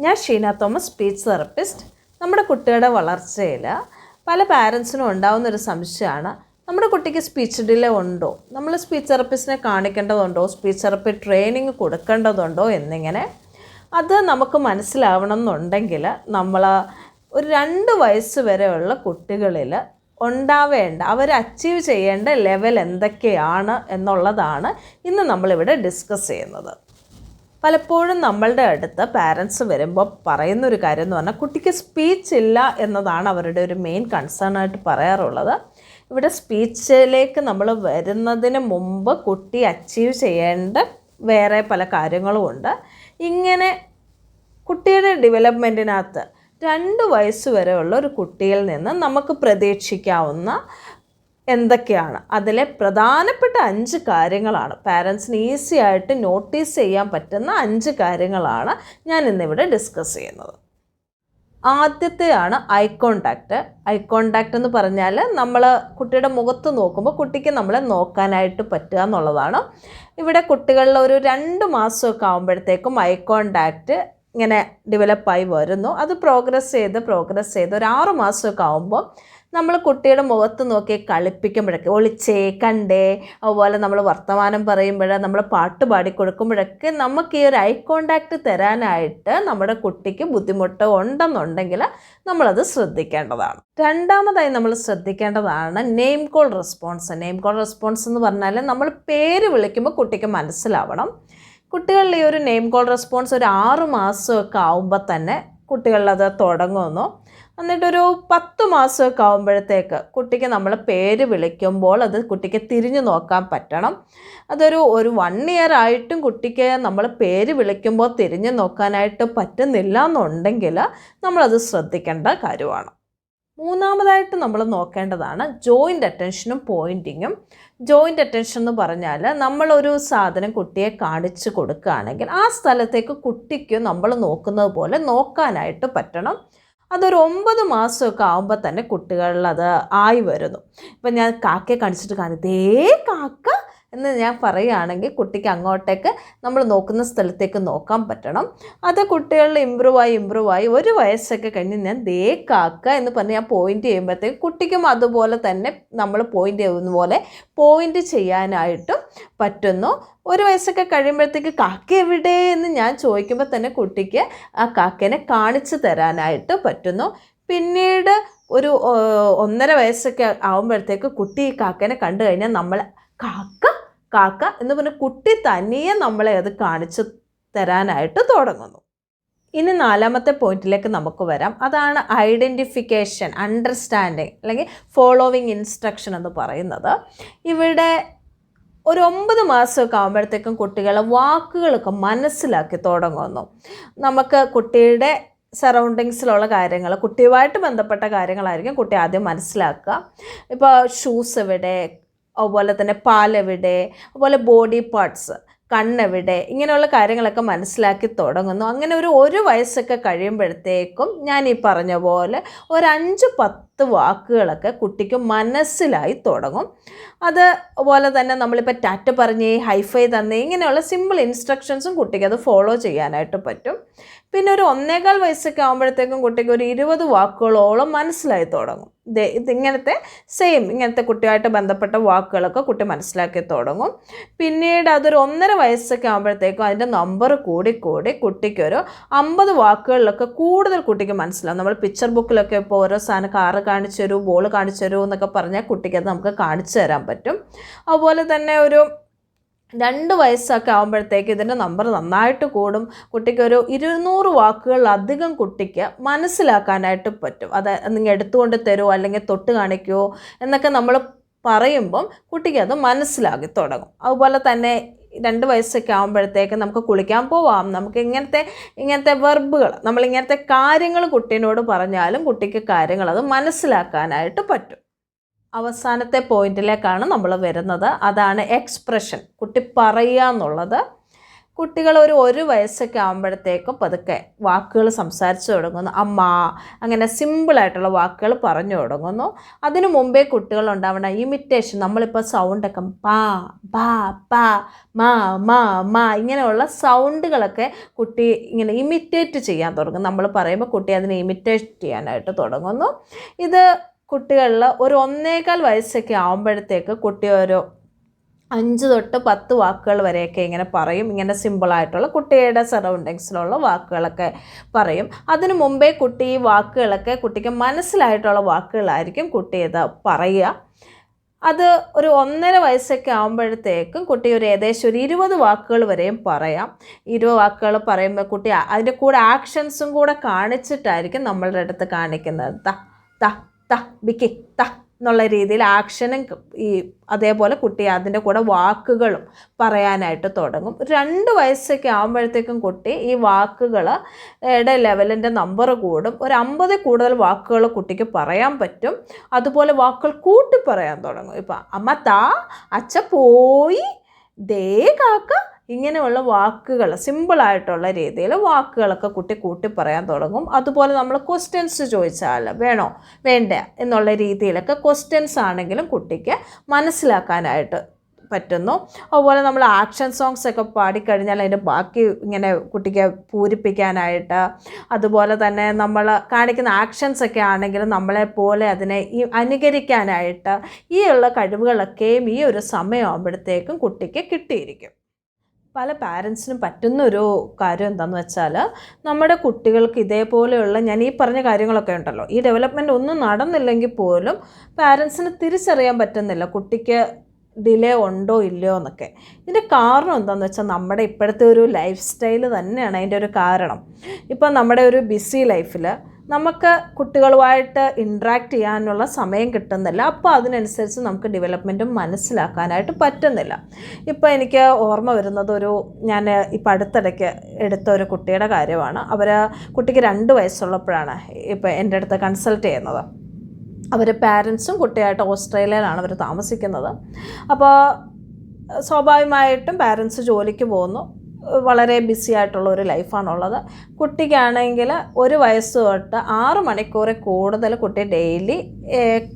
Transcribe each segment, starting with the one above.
ഞാൻ Sheena Thomas, speech therapist. നമ്മുടെ കുട്ടിയുടെ വളർച്ചയിൽ പല പാരൻസിനും ഉണ്ടാകുന്നൊരു സംശയമാണ്, നമ്മുടെ കുട്ടിക്ക് സ്പീച്ച് ഡിലേ ഉണ്ടോ, നമ്മൾ സ്പീച്ച് തെറപ്പിസ്റ്റിനെ കാണിക്കേണ്ടതുണ്ടോ, സ്പീച്ച് തെറപ്പി ട്രെയിനിങ് കൊടുക്കേണ്ടതുണ്ടോ എന്നിങ്ങനെ. അത് നമുക്ക് മനസ്സിലാവണം എന്നുണ്ടെങ്കിൽ നമ്മൾ ഒരു 2 വയസ്സ് വരെയുള്ള കുട്ടികളിൽ ഉണ്ടാവേണ്ട, അവർ അച്ചീവ് ചെയ്യേണ്ട ലെവൽ എന്തൊക്കെയാണ് എന്നുള്ളതാണ് ഇന്ന് നമ്മളിവിടെ ഡിസ്കസ് ചെയ്യുന്നത്. പലപ്പോഴും നമ്മളുടെ അടുത്ത് പാരൻസ് വരുമ്പോൾ പറയുന്നൊരു കാര്യം എന്ന് പറഞ്ഞാൽ, കുട്ടിക്ക് സ്പീച്ച് ഇല്ല എന്നതാണ് അവരുടെ ഒരു മെയിൻ കൺസേൺ ആയിട്ട് പറയാറുള്ളത്. ഇവിടെ സ്പീച്ചിലേക്ക് നമ്മൾ വരുന്നതിന് മുമ്പ് കുട്ടി അച്ചീവ് ചെയ്യേണ്ട വേറെ പല കാര്യങ്ങളുമുണ്ട്. ഇങ്ങനെ കുട്ടിയുടെ ഡെവലപ്മെൻറ്റിനകത്ത് 2 വയസ്സ് വരെയുള്ള ഒരു കുട്ടിയിൽ നിന്ന് നമുക്ക് പ്രതീക്ഷിക്കാവുന്ന എന്തൊക്കെയാണ്, അതിലെ പ്രധാനപ്പെട്ട 5 കാര്യങ്ങളാണ്, പാരൻസിന് ഈസി ആയിട്ട് നോട്ടീസ് ചെയ്യാൻ പറ്റുന്ന 5 കാര്യങ്ങളാണ് ഞാൻ ഇന്നിവിടെ ഡിസ്കസ് ചെയ്യുന്നത്. ആദ്യത്തെയാണ് ഐ കോണ്ടാക്റ്റ്. ഐ കോണ്ടാക്റ്റ് എന്ന് പറഞ്ഞാൽ നമ്മൾ കുട്ടിയുടെ മുഖത്ത് നോക്കുമ്പോൾ കുട്ടിക്ക് നമ്മളെ നോക്കാനായിട്ട് പറ്റുക എന്നുള്ളതാണ്. ഇവിടെ കുട്ടികളിൽ ഒരു 2 മാസമൊക്കെ ആകുമ്പോഴത്തേക്കും ഐ കോണ്ടാക്റ്റ് ഇങ്ങനെ ഡെവലപ്പായി വരുന്നു. അത് പ്രോഗ്രസ് ചെയ്ത് ഒരു 6 മാസമൊക്കെ ആകുമ്പോൾ നമ്മൾ കുട്ടിയുടെ മുഖത്ത് നോക്കി കളിപ്പിക്കുമ്പോഴൊക്കെ, ഒളിച്ചേ കണ്ടേ, അതുപോലെ നമ്മൾ വർത്തമാനം പറയുമ്പോൾ, നമ്മൾ പാട്ട് പാടിക്കൊടുക്കുമ്പോഴൊക്കെ നമുക്ക് ഈ ഒരു ഐ കോണ്ടാക്റ്റ് തരാനായിട്ട് നമ്മുടെ കുട്ടിക്ക് ബുദ്ധിമുട്ട് ഉണ്ടെന്നുണ്ടെങ്കിൽ നമ്മളത് ശ്രദ്ധിക്കേണ്ടതാണ്. രണ്ടാമതായി നമ്മൾ ശ്രദ്ധിക്കേണ്ടതാണ് name call response. Name call response എന്ന് പറഞ്ഞാൽ നമ്മൾ പേര് വിളിക്കുമ്പോൾ കുട്ടിക്ക് മനസ്സിലാവണം. കുട്ടികളിൽ ഈ ഒരു നെയിം കോൾ റെസ്പോൺസ് ഒരു 6 മാസമൊക്കെ ആകുമ്പോൾ തന്നെ കുട്ടികളിലത് തുടങ്ങുന്നു. എന്നിട്ടൊരു 10 മാസമൊക്കെ ആകുമ്പോഴത്തേക്ക് കുട്ടിക്ക് നമ്മൾ പേര് വിളിക്കുമ്പോൾ അത് കുട്ടിക്ക് തിരിഞ്ഞു നോക്കാൻ പറ്റണം. അതൊരു 1 ഇയർ ആയിട്ടും കുട്ടിക്ക് നമ്മൾ പേര് വിളിക്കുമ്പോൾ തിരിഞ്ഞു നോക്കാനായിട്ട് പറ്റുന്നില്ല എന്നുണ്ടെങ്കിൽ നമ്മളത് ശ്രദ്ധിക്കേണ്ട കാര്യമാണ്. മൂന്നാമതായിട്ട് നമ്മൾ നോക്കേണ്ടതാണ് ജോയിൻ്റ് അറ്റൻഷനും പോയിൻറ്റിങ്ങും. ജോയിൻ്റ് അറ്റൻഷൻ എന്ന് പറഞ്ഞാൽ നമ്മളൊരു സാധനം കുട്ടിയെ കാണിച്ചു കൊടുക്കുകയാണെങ്കിൽ ആ സ്ഥലത്തേക്ക് കുട്ടിക്ക് നമ്മൾ നോക്കുന്നത് പോലെ നോക്കാനായിട്ട് പറ്റണം. അതൊരു 9 മാസമൊക്കെ ആകുമ്പോൾ തന്നെ കുട്ടികളിൽ അത് ആയി വരുന്നു. ഇപ്പം ഞാൻ കാക്കയെ കാണിച്ചിട്ട് ദേ കാക്ക എന്ന് ഞാൻ പറയുകയാണെങ്കിൽ കുട്ടിക്ക് അങ്ങോട്ടേക്ക് നമ്മൾ നോക്കുന്ന സ്ഥലത്തേക്ക് നോക്കാൻ പറ്റണം. അത് കുട്ടികളിൽ ഇമ്പ്രൂവായി 1 വയസ്സൊക്കെ കഴിഞ്ഞ് ഞാൻ ദേ കാക്ക എന്ന് പറഞ്ഞ് ഞാൻ പോയിൻ്റ് ചെയ്യുമ്പോഴത്തേക്ക് കുട്ടിക്കും അതുപോലെ തന്നെ നമ്മൾ പോയിൻ്റ് ചെയ്യുന്ന പോലെ പോയിൻ്റ് ചെയ്യാനായിട്ടും പറ്റുന്നു. 1 വയസ്സൊക്കെ കഴിയുമ്പോഴത്തേക്ക് കാക്ക എവിടെ എന്ന് ഞാൻ ചോദിക്കുമ്പോൾ തന്നെ കുട്ടിക്ക് ആ കാക്കേനെ കാണിച്ചു തരാനായിട്ട് പറ്റുന്നു. പിന്നീട് ഒരു 1.5 വയസ്സൊക്കെ ആകുമ്പോഴത്തേക്ക് കുട്ടി ഈ കാക്കേനെ കണ്ടു കഴിഞ്ഞാൽ നമ്മൾ കാക്ക കാക്ക എന്ന് പറഞ്ഞ് കുട്ടി തനിയെ നമ്മളെ അത് കാണിച്ചു തരാനായിട്ട് തുടങ്ങുന്നു. ഇനി 4ാമത്തെ പോയിന്റിലേക്ക് നമുക്ക് വരാം. അതാണ് ഐഡൻറ്റിഫിക്കേഷൻ, അണ്ടർസ്റ്റാൻഡിങ് അല്ലെങ്കിൽ ഫോളോവിങ് ഇൻസ്ട്രക്ഷൻ എന്ന് പറയുന്നത്. ഇവിടെ ഒരു 9 മാസമൊക്കെ ആകുമ്പോഴത്തേക്കും കുട്ടികളെ വാക്കുകളൊക്കെ മനസ്സിലാക്കി തുടങ്ങുന്നു. നമുക്ക് കുട്ടിയുടെ സറൗണ്ടിങ്സിലുള്ള കാര്യങ്ങൾ, കുട്ടിയുമായിട്ട് ബന്ധപ്പെട്ട കാര്യങ്ങളായിരിക്കും കുട്ടി ആദ്യം മനസ്സിലാക്കുക. ഇപ്പോൾ ഷൂസ് എവിടെ, അതുപോലെ തന്നെ പാലെവിടെ, അതുപോലെ ബോഡി പാർട്സ്, കണ്ണെവിടെ, ഇങ്ങനെയുള്ള കാര്യങ്ങളൊക്കെ മനസ്സിലാക്കി തുടങ്ങുന്നു. അങ്ങനെ ഒരു 1 വയസ്സൊക്കെ കഴിയുമ്പോഴത്തേക്കും ഞാൻ ഈ പറഞ്ഞ പോലെ ഒരു 5-10 വാക്കുകളൊക്കെ കുട്ടിക്ക് മനസ്സിലായി തുടങ്ങും. അതുപോലെ തന്നെ നമ്മളിപ്പോൾ ടാറ്റ പറഞ്ഞേ, ഹൈഫൈ തന്നേ, ഇങ്ങനെയുള്ള സിമ്പിൾ ഇൻസ്ട്രക്ഷൻസും കുട്ടിക്ക് അത് ഫോളോ ചെയ്യാനായിട്ട് പറ്റും. പിന്നെ ഒരു 1.25 വയസ്സൊക്കെ ആകുമ്പോഴത്തേക്കും കുട്ടിക്ക് ഒരു 20 വാക്കുകളോളം മനസ്സിലായി തുടങ്ങും. ഇങ്ങനത്തെ കുട്ടിയായിട്ട് ബന്ധപ്പെട്ട വാക്കുകളൊക്കെ കുട്ടി മനസ്സിലാക്കി തുടങ്ങും. പിന്നീട് അതൊരു 1.5 വയസ്സൊക്കെ ആകുമ്പോഴത്തേക്കും അതിൻ്റെ നമ്പർ കൂടി കുട്ടിക്കൊരു 50 വാക്കുകളിലൊക്കെ കൂടുതൽ കുട്ടിക്ക് മനസ്സിലാവും. നമ്മൾ പിക്ചർ ബുക്കിലൊക്കെ ഇപ്പോൾ ഓരോ സാധനം കാറ് കാണിച്ചു തരൂ, ബോൾ കാണിച്ചു തരൂ എന്നൊക്കെ പറഞ്ഞാൽ കുട്ടിക്ക് അത് നമുക്ക് കാണിച്ചു തരാൻ പറ്റും. അതുപോലെ തന്നെ ഒരു 2 വയസ്സൊക്കെ ആകുമ്പോഴത്തേക്ക് ഇതിൻ്റെ നമ്പർ നന്നായിട്ട് കൂടും. കുട്ടിക്ക് ഒരു 200 വാക്കുകളിലധികം കുട്ടിക്ക് മനസ്സിലാക്കാനായിട്ട് പറ്റും. അത് നിങ്ങൾ എടുത്തുകൊണ്ട് തരുമോ അല്ലെങ്കിൽ തൊട്ട് കാണിക്കുമോ എന്നൊക്കെ നമ്മൾ പറയുമ്പം കുട്ടിക്ക് അത് മനസ്സിലാക്കി തുടങ്ങും. അതുപോലെ തന്നെ 2 വയസ്സൊക്കെ ആകുമ്പോഴത്തേക്ക് നമുക്ക് കുളിക്കാൻ പോവാം, നമുക്ക് ഇങ്ങനത്തെ വെർബുകൾ, നമ്മളിങ്ങനത്തെ കാര്യങ്ങൾ കുട്ടീനോട് പറഞ്ഞാലും കുട്ടിക്ക് കാര്യങ്ങൾ അത് മനസ്സിലാക്കാനായിട്ട് പറ്റും. അവസാനത്തെ പോയിന്റിലേക്കാണ് നമ്മൾ വരുന്നത്. അതാണ് എക്സ്പ്രഷൻ, കുട്ടി പറയുക എന്നുള്ളത്. കുട്ടികൾ ഒരു വയസ്സൊക്കെ ആകുമ്പോഴത്തേക്കും പതുക്കെ വാക്കുകൾ സംസാരിച്ച് തുടങ്ങുന്നു. അമ്മ, അങ്ങനെ സിമ്പിളായിട്ടുള്ള വാക്കുകൾ പറഞ്ഞു തുടങ്ങുന്നു. അതിനു മുമ്പേ കുട്ടികളുണ്ടാവണ ഇമിറ്റേഷൻ, നമ്മളിപ്പോൾ സൗണ്ടൊക്കെ പാ, പാ, പാ, മാ, മാ, മാ, ഇങ്ങനെയുള്ള സൗണ്ടുകളൊക്കെ കുട്ടി ഇങ്ങനെ ഇമിറ്റേറ്റ് ചെയ്യാൻ തുടങ്ങും. നമ്മൾ പറയുമ്പോൾ കുട്ടി അതിനെ ഇമിറ്റേറ്റ് ചെയ്യാനായിട്ട് തുടങ്ങുന്നു. ഇത് കുട്ടികളിൽ ഒരു 1.25 വയസ്സൊക്കെ ആകുമ്പോഴത്തേക്ക് കുട്ടി ഒരു 5 തൊട്ട് 10 വാക്കുകൾ വരെയൊക്കെ ഇങ്ങനെ പറയും. ഇങ്ങനെ സിമ്പിളായിട്ടുള്ള കുട്ടിയുടെ സറൗണ്ടിങ്സിലുള്ള വാക്കുകളൊക്കെ പറയും. അതിനു മുമ്പേ കുട്ടി ഈ വാക്കുകളൊക്കെ കുട്ടിക്ക് മനസ്സിലായിട്ടുള്ള വാക്കുകളായിരിക്കും കുട്ടി ഇത് പറയുക. അത് ഒരു 1.5 വയസ്സൊക്കെ ആകുമ്പോഴത്തേക്കും കുട്ടി ഏകദേശം ഒരു 20 വാക്കുകൾ വരെയും പറയാം. 20 വാക്കുകൾ പറയുമ്പോൾ കുട്ടി അതിൻ്റെ കൂടെ ആക്ഷൻസും കൂടെ കാണിച്ചിട്ടായിരിക്കും നമ്മളുടെ അടുത്ത് കാണിക്കുന്നത്. ത ത ത ബിക്കി ത എന്നുള്ള രീതിയിൽ ആക്ഷനും അതേപോലെ കുട്ടി അതിൻ്റെ കൂടെ വാക്കുകളും പറയാനായിട്ട് തുടങ്ങും. 2 വയസ്സൊക്കെ ആകുമ്പോഴത്തേക്കും കുട്ടി ഈ വാക്കുകളുടെ ലെവലിൻ്റെ നമ്പർ കൂടും. ഒരു 50 കൂടുതൽ വാക്കുകൾ കുട്ടിക്ക് പറയാൻ പറ്റും. അതുപോലെ വാക്കുകൾ കൂട്ടി പറയാൻ തുടങ്ങും. ഇപ്പം അമ്മ താ, അച്ഛ പോയി, ദേ കാക്ക, ഇങ്ങനെയുള്ള വാക്കുകൾ സിമ്പിളായിട്ടുള്ള രീതിയിൽ വാക്കുകളൊക്കെ കുട്ടി കൂട്ടി പറയാൻ തുടങ്ങും. അതുപോലെ നമ്മൾ ക്വസ്റ്റ്യൻസ് ചോദിച്ചാൽ വേണോ വേണ്ട എന്നുള്ള രീതിയിലൊക്കെ ക്വസ്റ്റ്യൻസ് ആണെങ്കിലും കുട്ടിക്ക് മനസ്സിലാക്കാനായിട്ട് പറ്റുന്നു. അതുപോലെ നമ്മൾ ആക്ഷൻ സോങ്സ് ഒക്കെ പാടിക്കഴിഞ്ഞാൽ അതിൻ്റെ ബാക്കി ഇങ്ങനെ കുട്ടിക്ക് പൂരിപ്പിക്കാനായിട്ട്, അതുപോലെ തന്നെ നമ്മൾ കാണിക്കുന്ന ആക്ഷൻസൊക്കെ ആണെങ്കിലും നമ്മളെപ്പോലെ അതിനെ അനുകരിക്കാനായിട്ട് ഈ ഉള്ള കഴിവുകളൊക്കെയും ഈ ഒരു സമയമാകുമ്പോഴത്തേക്കും കുട്ടിക്ക് കിട്ടിയിരിക്കും. പല പാരൻസിനും പറ്റുന്നൊരു കാര്യം എന്താണെന്ന് വെച്ചാൽ, നമ്മുടെ കുട്ടികൾക്ക് ഇതേപോലെയുള്ള ഞാൻ ഈ പറഞ്ഞ കാര്യങ്ങളൊക്കെ ഉണ്ടല്ലോ, ഈ ഡെവലപ്മെൻറ്റ് ഒന്നും നടന്നില്ലെങ്കിൽ പോലും പാരൻസിന് തിരിച്ചറിയാൻ പറ്റുന്നില്ല കുട്ടിക്ക് ഡിലേ ഉണ്ടോ ഇല്ലയോ എന്നൊക്കെ. ഇതിൻ്റെ കാരണം എന്താണെന്ന് വെച്ചാൽ നമ്മുടെ ഇപ്പോഴത്തെ ഒരു ലൈഫ് സ്റ്റൈല് തന്നെയാണ് അതിൻ്റെ ഒരു കാരണം. ഇപ്പം നമ്മുടെ ഒരു ബിസി ലൈഫിൽ നമുക്ക് കുട്ടികളുമായിട്ട് ഇൻട്രാക്ട് ചെയ്യാനുള്ള സമയം കിട്ടുന്നില്ല. അപ്പോൾ അതിനനുസരിച്ച് നമുക്ക് ഡെവലപ്മെൻറ്റും മനസ്സിലാക്കാനായിട്ട് പറ്റുന്നില്ല. ഇപ്പോൾ എനിക്ക് ഓർമ്മ വരുന്നത് ഞാൻ ഇപ്പം അടുത്തിടയ്ക്ക് എടുത്ത ഒരു കുട്ടിയുടെ കാര്യമാണ്. കുട്ടിക്ക് 2 വയസ്സുള്ളപ്പോഴാണ് ഇപ്പോൾ എൻ്റെ അടുത്ത് കൺസൾട്ട് ചെയ്യുന്നത്. അവർ പാരൻസും കുട്ടിയായിട്ട് ഓസ്ട്രേലിയയിലാണ് അവർ താമസിക്കുന്നത്. അപ്പോൾ സ്വാഭാവികമായിട്ടും പാരൻസ് ജോലിക്ക് പോകുന്നു. വളരെ ബിസി ആയിട്ടുള്ള ഒരു ലൈഫാണുള്ളത്. കുട്ടിക്കാണെങ്കിൽ 1 വയസ്സ് തൊട്ട് 6 മണിക്കൂറിൽ കൂടുതൽ കുട്ടി ഡെയിലി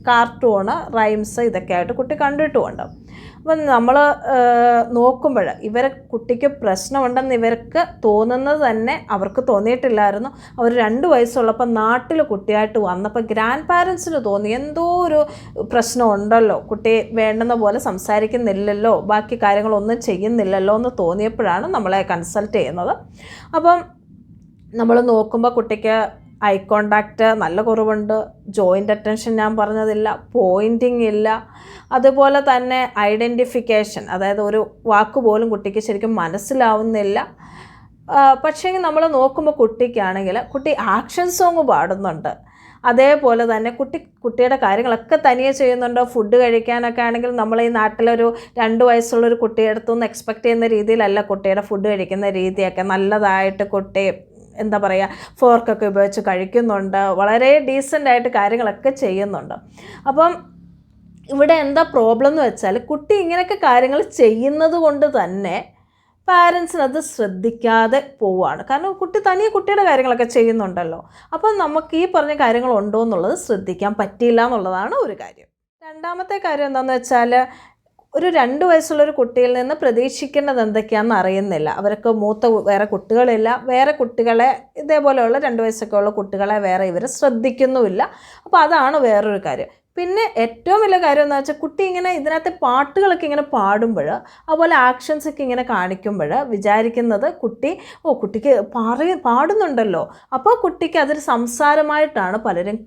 കാർട്ടൂണ്, റൈംസ് ഇതൊക്കെ ആയിട്ട് കുട്ടി കണ്ടിട്ടുമുണ്ട്. അപ്പം നമ്മൾ നോക്കുമ്പോൾ കുട്ടിക്ക് പ്രശ്നമുണ്ടെന്ന് ഇവർക്ക് തോന്നുന്നത് തന്നെ അവർക്ക് തോന്നിയിട്ടില്ലായിരുന്നു. അവർ 2 വയസ്സുള്ളപ്പോൾ നാട്ടിൽ കുട്ടിയായിട്ട് വന്നപ്പോൾ ഗ്രാൻഡ് പാരൻസിന് തോന്നി എന്തോ ഒരു പ്രശ്നമുണ്ടല്ലോ, കുട്ടി വേണ്ടുന്ന പോലെ സംസാരിക്കുന്നില്ലല്ലോ, ബാക്കി കാര്യങ്ങളൊന്നും ചെയ്യുന്നില്ലല്ലോ എന്ന് തോന്നിയപ്പോഴാണ് നമ്മളെ കൺസൾട്ട് ചെയ്യുന്നത്. അപ്പം നമ്മൾ നോക്കുമ്പോൾ കുട്ടിക്ക് ഐ കോണ്ടാക്റ്റ് നല്ല കുറവുണ്ട്, ജോയിൻ്റ് അറ്റൻഷൻ ഞാൻ പറഞ്ഞതില്ല, പോയിൻറ്റിങ് ഇല്ല, അതുപോലെ തന്നെ ഐഡൻറ്റിഫിക്കേഷൻ, അതായത് ഒരു വാക്ക് പോലും കുട്ടിക്ക് ശരിക്കും മനസ്സിലാവുന്നില്ല. പക്ഷേ നമ്മൾ നോക്കുമ്പോൾ കുട്ടി ആക്ഷൻ സോങ് പാടുന്നുണ്ട്. അതേപോലെ തന്നെ കുട്ടിയുടെ കാര്യങ്ങളൊക്കെ തനിയെ ചെയ്യുന്നുണ്ട്. ഫുഡ് കഴിക്കാനൊക്കെ ആണെങ്കിൽ നമ്മൾ ഈ നാട്ടിലൊരു 2 വയസ്സുള്ളൊരു കുട്ടിയുടെ അടുത്തൊന്നും എക്സ്പെക്റ്റ് ചെയ്യുന്ന രീതിയിലല്ല കുട്ടിയുടെ ഫുഡ് കഴിക്കുന്ന രീതിയൊക്കെ. നല്ലതായിട്ട് കുട്ടി എന്താ പറയുക, ഫോർക്കൊക്കെ ഉപയോഗിച്ച് കഴിക്കുന്നുണ്ട്, വളരെ ഡീസൻ്റായിട്ട് കാര്യങ്ങളൊക്കെ ചെയ്യുന്നുണ്ട്. അപ്പം ഇവിടെ എന്താ പ്രോബ്ലം എന്ന് വെച്ചാൽ, കുട്ടി ഇങ്ങനെയൊക്കെ കാര്യങ്ങൾ ചെയ്യുന്നത് കൊണ്ട് തന്നെ പാരൻസിനത് ശ്രദ്ധിക്കാതെ പോവുകയാണ്. കാരണം കുട്ടി തനിയെ കുട്ടിയുടെ കാര്യങ്ങളൊക്കെ ചെയ്യുന്നുണ്ടല്ലോ. അപ്പം നമുക്ക് ഈ പറഞ്ഞ കാര്യങ്ങളുണ്ടോ എന്നുള്ളത് ശ്രദ്ധിക്കാൻ പറ്റിയില്ല എന്നുള്ളതാണ് ഒരു കാര്യം. രണ്ടാമത്തെ കാര്യം എന്താണെന്ന് വെച്ചാൽ, ഒരു 2 വയസ്സുള്ളൊരു കുട്ടിയിൽ നിന്ന് പ്രതീക്ഷിക്കേണ്ടത് എന്തൊക്കെയാണെന്ന് അറിയുന്നില്ല. അവർക്ക് വേറെ കുട്ടികളില്ല. വേറെ കുട്ടികളെ ഇതേപോലെയുള്ള 2 വയസ്സൊക്കെ ഉള്ള കുട്ടികളെ വേറെ ഇവർ ശ്രദ്ധിക്കുന്നുമില്ല. അപ്പോൾ അതാണ് വേറൊരു കാര്യം. പിന്നെ ഏറ്റവും വലിയ കാര്യം എന്താ വെച്ചാൽ, കുട്ടി ഇങ്ങനെ ഇതിനകത്തെ പാട്ടുകളൊക്കെ ഇങ്ങനെ പാടുമ്പോൾ, അതുപോലെ ആക്ഷൻസൊക്കെ ഇങ്ങനെ കാണിക്കുമ്പോൾ വിചാരിക്കുന്നത് കുട്ടിക്ക് പാടുന്നുണ്ടല്ലോ, അപ്പോൾ കുട്ടിക്ക് അതൊരു സംസാരമായിട്ടാണ് പലരും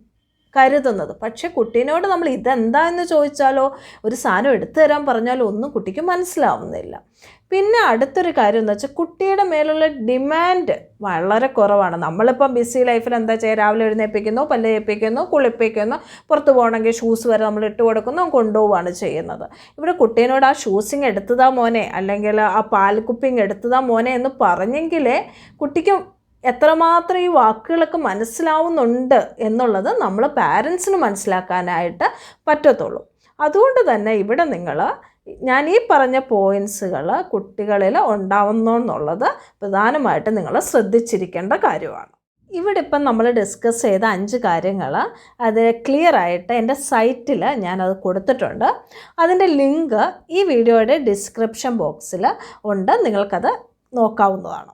കരുതുന്നത്. പക്ഷേ കുട്ടീനോട് നമ്മൾ ഇതെന്താ എന്ന് ചോദിച്ചാലോ, ഒരു സാധനം എടുത്തു തരാൻ പറഞ്ഞാലോ ഒന്നും കുട്ടിക്ക് മനസ്സിലാവുന്നില്ല. പിന്നെ അടുത്തൊരു കാര്യം എന്താ വെച്ചാൽ, കുട്ടിയുടെ മേലുള്ള ഡിമാൻഡ് വളരെ കുറവാണ്. നമ്മളിപ്പം ബിസി ലൈഫിൽ എന്താ ചെയ്യുക, രാവിലെ എഴുന്നേൽപ്പിക്കുന്നു, പല്ല് തേപ്പിക്കുന്നു, കുളിപ്പിക്കുന്നു, പുറത്ത് പോകണമെങ്കിൽ ഷൂസ് വരെ നമ്മൾ ഇട്ട് കൊടുക്കുന്നു, കൊണ്ടുപോവുകയാണ് ചെയ്യുന്നത്. ഇവിടെ കുട്ടീനോട് ആ ഷൂസിങ് എടുത്തതാ മോനെ, അല്ലെങ്കിൽ ആ പാൽക്കുപ്പിങ് എടുത്തതാ മോനെ എന്ന് പറഞ്ഞെങ്കിലേ കുട്ടിക്ക് എത്രമാത്രം ഈ വാക്കുകളൊക്കെ മനസ്സിലാവുന്നുണ്ട് എന്നുള്ളത് നമ്മൾ പാരൻസിന് മനസ്സിലാക്കാനായിട്ട് പറ്റത്തുള്ളൂ. അതുകൊണ്ട് തന്നെ ഇവിടെ നിങ്ങൾ ഞാൻ ഈ പറഞ്ഞ പോയിൻറ്റ്സുകൾ കുട്ടികളിൽ ഉണ്ടാവുന്നു എന്നുള്ളത് പ്രധാനമായിട്ടും നിങ്ങൾ ശ്രദ്ധിച്ചിരിക്കേണ്ട കാര്യമാണ്. ഇവിടെ ഇപ്പം നമ്മൾ ഡിസ്കസ് ചെയ്ത 5 കാര്യങ്ങൾ അത് ക്ലിയർ ആയിട്ട് എൻ്റെ സൈറ്റിൽ ഞാനത് കൊടുത്തിട്ടുണ്ട്. അതിൻ്റെ ലിങ്ക് ഈ വീഡിയോയുടെ ഡിസ്ക്രിപ്ഷൻ ബോക്സിൽ ഉണ്ട്, നിങ്ങൾക്കത് നോക്കാവുന്നതാണ്.